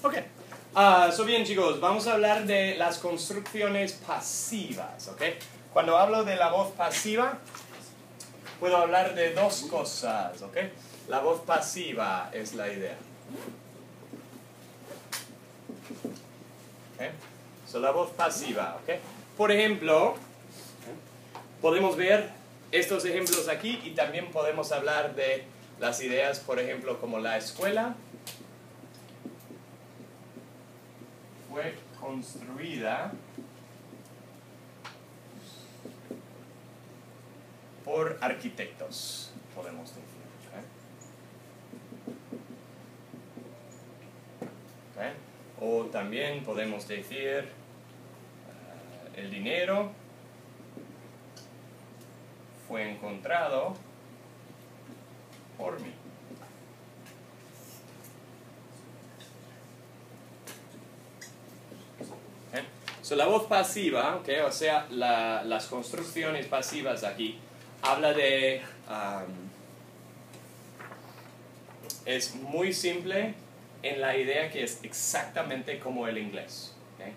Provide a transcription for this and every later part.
Ok. Bien chicos, vamos a hablar de las construcciones pasivas, ¿ok? Cuando hablo de la voz pasiva, puedo hablar de dos cosas, ¿ok? La voz pasiva es la idea. ¿Okay? La voz pasiva, ¿ok? Por ejemplo, podemos ver estos ejemplos aquí y también podemos hablar de las ideas, por ejemplo, como la escuela fue construida por arquitectos, podemos decir. ¿Okay? O también podemos decir el dinero fue encontrado por mí. La voz pasiva, okay, o sea, las construcciones pasivas aquí, habla de... es muy simple en la idea que es exactamente como el inglés. ¿Okay?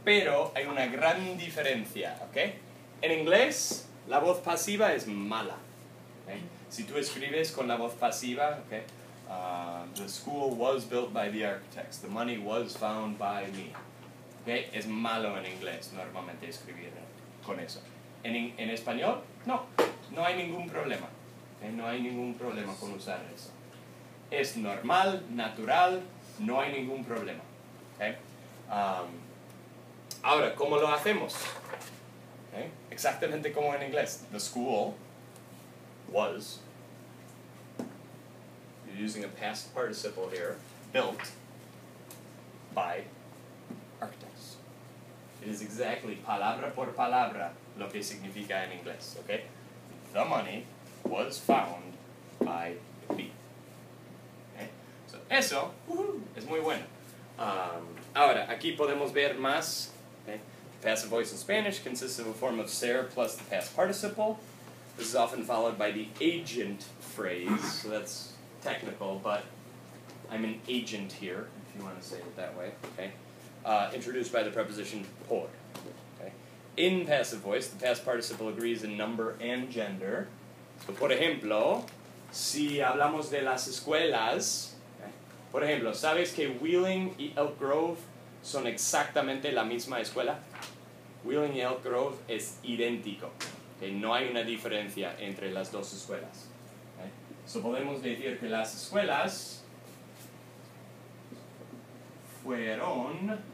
Pero hay una gran diferencia. ¿Okay? En inglés, la voz pasiva es mala. ¿Okay? Si tú escribes con la voz pasiva, okay, the school was built by the architects, the money was found by me. ¿Okay? Es malo en inglés normalmente escribir con eso. En español, no hay ningún problema. ¿Okay? No hay ningún problema con usar eso. Es normal, natural, no hay ningún problema. ¿Okay? Ahora, ¿cómo lo hacemos? ¿Okay? Exactamente como en inglés. The school was, you're using a past participle here, built by architects. It is exactly palabra por palabra lo que significa en inglés. ¿Okay? The money was found by me. ¿Okay? Eso es muy bueno. Ahora, aquí podemos ver más. Okay? Passive voice in Spanish consists of a form of ser plus the past participle. This is often followed by the agent phrase. So that's technical, but I'm an agent here, if you want to say it that way. Okay? Introduced by the preposition por. Okay? In passive voice, the past participle agrees in number and gender. So, por ejemplo, si hablamos de las escuelas, okay, por ejemplo, ¿sabes que Wheeling y Elk Grove son exactamente la misma escuela? Wheeling y Elk Grove es idéntico. Okay? No hay una diferencia entre las dos escuelas. Okay? So, podemos decir que las escuelas fueron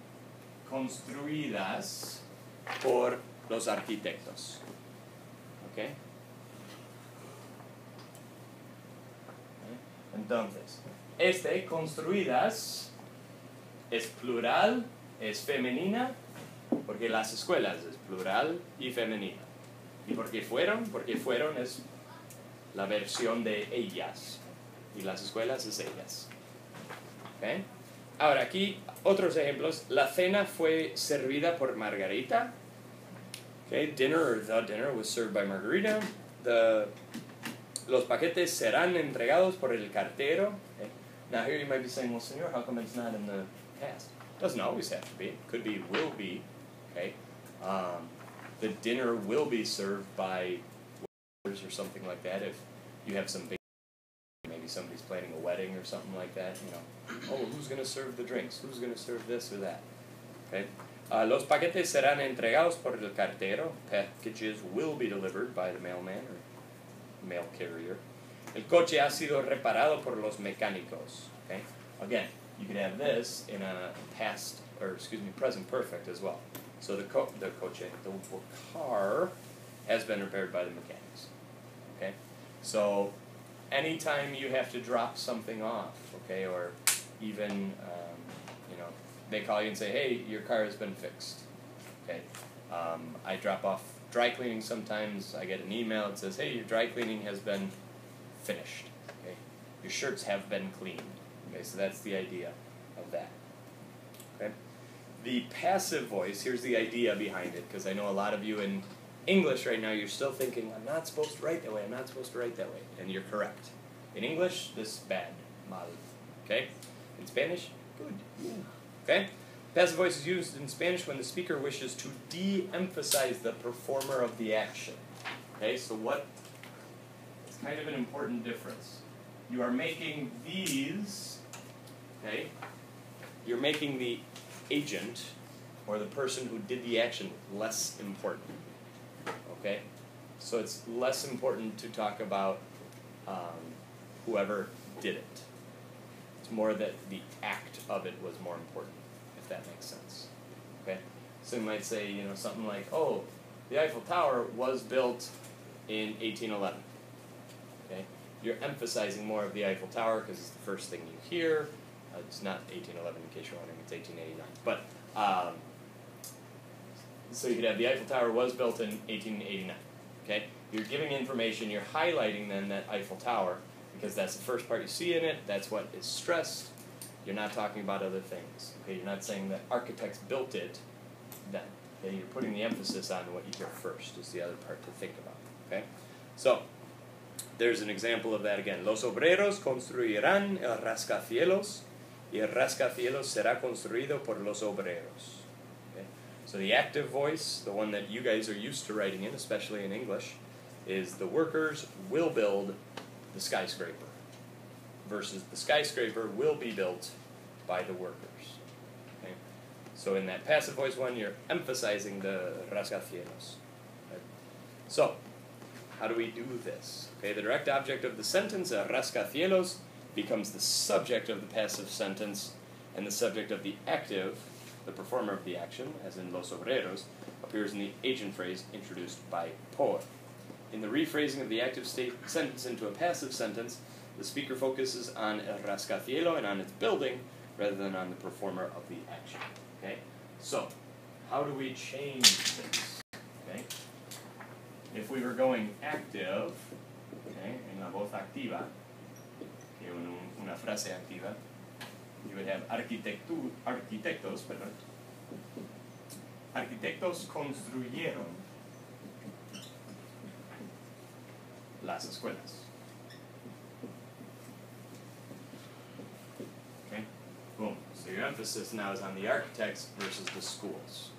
construidas por los arquitectos. ¿Okay? Entonces, construidas es plural, es femenina, porque las escuelas es plural y femenina. ¿Y por qué fueron? Porque fueron es la versión de ellas, y las escuelas es ellas. ¿Okay? Ahora, aquí otros ejemplos. La cena fue servida por Margarita. Okay, dinner or the dinner was served by Margarita. Los paquetes serán entregados por el cartero. Okay. Now here you might be saying, well, Senor, how come it's not in the past? It doesn't always have to be. It could be, will be. Okay. The dinner will be served by waiters or something like that if you have some big, maybe somebody's planning a wedding or something like that, you know. Oh, who's going to serve the drinks? Who's going to serve this or that? Okay. Los paquetes serán entregados por el cartero. Packages will be delivered by the mailman or mail carrier. El coche ha sido reparado por los mecánicos. Okay? Again, you could have this in a past, or excuse me, present perfect as well. So the car has been repaired by the mechanics. Okay? So anytime you have to drop something off, okay, or even, you know, they call you and say, hey, your car has been fixed. Okay? I drop off dry cleaning sometimes. I get an email that says, hey, your dry cleaning has been finished. Okay? Your shirts have been cleaned. Okay, so that's the idea of that. Okay? The passive voice, here's the idea behind it, because I know a lot of you in English right now, you're still thinking, I'm not supposed to write that way, I'm not supposed to write that way. And you're correct. In English, this is bad. Mal. Okay? In Spanish, Good. Okay? Passive voice is used in Spanish when the speaker wishes to de-emphasize the performer of the action. Okay, so what? It's kind of an important difference. You are making these, okay? You're making the agent, or the person who did the action, less important. Okay? So it's less important to talk about whoever did it. It's more that the act of it was more important, if that makes sense. Okay? So you might say, you know, something like, oh, the Eiffel Tower was built in 1811. Okay? You're emphasizing more of the Eiffel Tower because it's the first thing you hear. It's not 1811 in case you're wondering, it's 1889. But, so you could have the Eiffel Tower was built in 1889. Okay? You're giving information, you're highlighting then that Eiffel Tower because that's the first part you see in it, that's what is stressed. You're not talking about other things. Okay? You're not saying that architects built it then. Okay? You're putting the emphasis on what you hear first is the other part to think about. Okay? So, there's an example of that again. Los obreros construirán el rascacielos y el rascacielos será construido por los obreros. Okay? So the active voice, the one that you guys are used to writing in, especially in English, is the workers will build the skyscraper versus the skyscraper will be built by the workers. Okay? So in that passive voice one, you're emphasizing the rascacielos. Okay? So, how do we do this? Okay, the direct object of the sentence, rascacielos, becomes the subject of the passive sentence, and the subject of the active, the performer of the action, as in los obreros, appears in the agent phrase introduced by por. In the rephrasing of the active sentence into a passive sentence, the speaker focuses on el rascacielo and on its building, rather than on the performer of the action. Okay? So, how do we change this? Okay? If we were going active, okay, en la voz activa, okay, una frase activa, you would have arquitectos construyeron las escuelas. Okay, boom. So your emphasis now is on the architects versus the schools.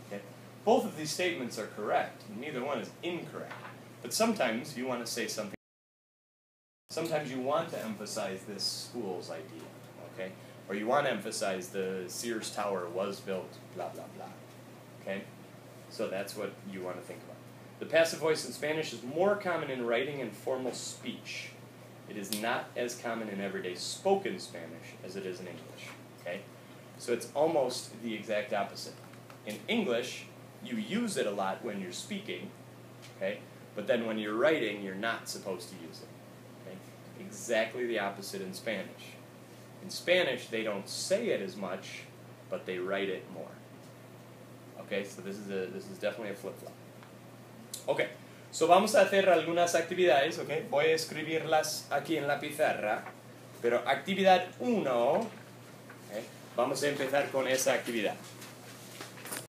Okay. Both of these statements are correct. Neither one is incorrect. But sometimes you want to say something. Sometimes you want to emphasize this school's idea, okay? Or you want to emphasize the Sears Tower was built, blah, blah, blah, okay? So that's what you want to think about. The passive voice in Spanish is more common in writing and formal speech. It is not as common in everyday spoken Spanish as it is in English, okay? So it's almost the exact opposite. In English, you use it a lot when you're speaking, okay? But then when you're writing, you're not supposed to use it. Okay? Exactly the opposite in Spanish. In Spanish, they don't say it as much, but they write it more. Okay, so this is definitely a flip-flop. Okay, so vamos a hacer algunas actividades, okay? Voy a escribirlas aquí en la pizarra, pero actividad 1, okay? Vamos a empezar con esa actividad.